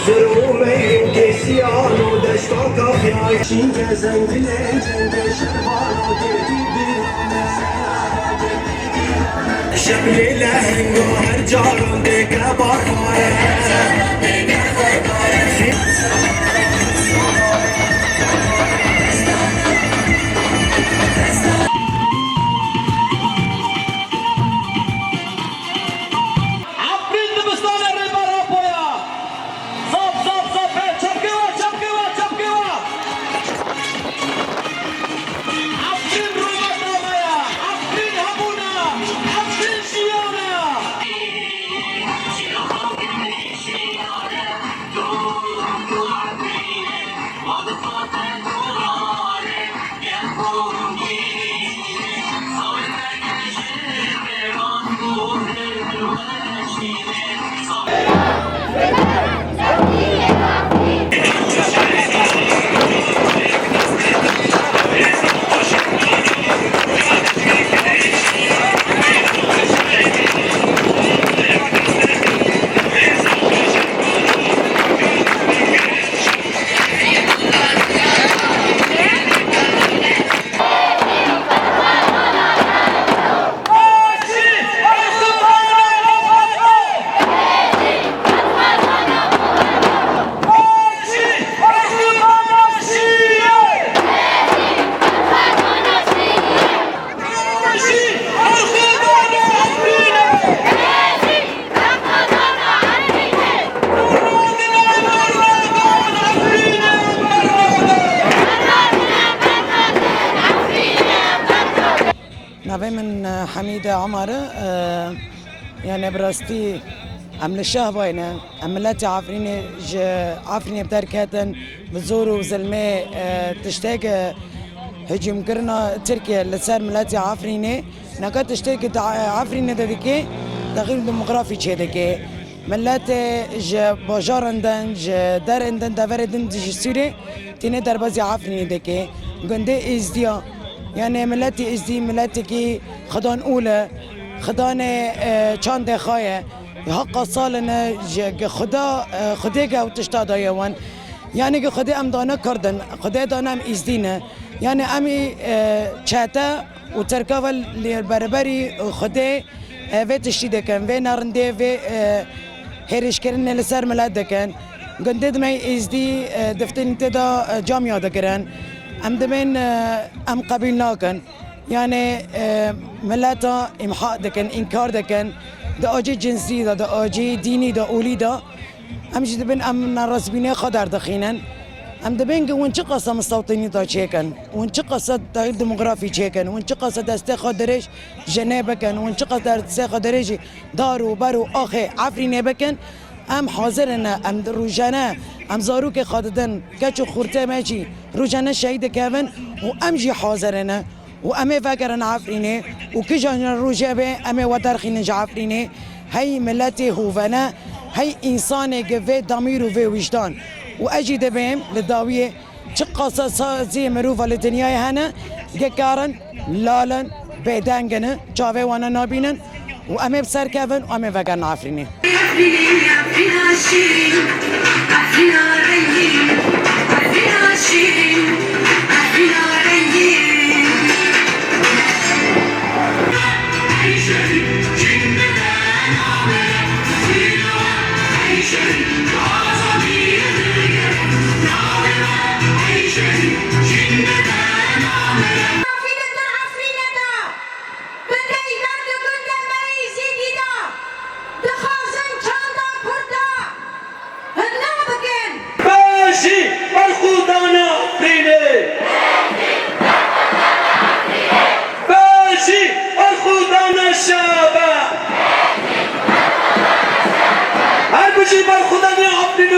زرومه کسیان و دشتا کافیای شینجه زنگله جنگ شربانو دیدی بیرانه شبلی لهنگو هر جارون دیگه بارخاره نوی من حمید عمر يعني براستي عمل الشهبة هنا عملات عفرين بدركاتن بزورو وزلمة تشتاق هجوم كرنا تركيا لسار ملاتي عفريني نكا تشتاق عفريني دكي تغيير ديموغرافي دكي ملاتي باجار عندن دار عندن دافردن سوري تيني دربازي عفريني دكي قندي ازديا يعني ملتي ازدي ملتي كي خدان اولى خدان چاند خايه حق سالنا خدا و تشتادا يوان يعني خدا ام دانا كردن خدا دانا ام ازدينا يعني امي چاتا و تركاول لبربري خدا و تشتي دكن و نارنده و هرش كرن لسر ملت دكن قندد مي ازدي دفتن تدا جامعه دكرن ام دبين ام قبيل ناكن يعني ملاتا امحاء دكن انكار دكن دا اجي جنسي دا اجي ديني دا اولي دا ام جدبين ام نرسبيني خدر دخينن ام دبين وين قصه مستوطني دا تشيكن وين قصه تغيير ديموغرافي تشيكن وين قصه دسته خدرش جنيبكن وين قصه دسته خدرش دارو برو اخي عفريني بكن ام حاضرنا ام روجانا ام زاروك خاددن كچو خورته ماجي روجانا شهيد كافن و ام جي حاضرنا و ام فكرن عفريني و كجان روجابه ام ودرخين عفريني هي ملتي هوفنا هي انسان قفه ضمير و وجدان و اجي دبهم للداويه چقصه زي مروفه للدنيا هنا جكارن لالن بيدانگن جاوه وانا نابينن و ام بسر كافن و ام فكرن عفريني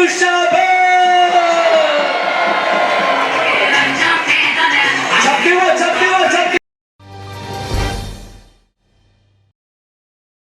الشابه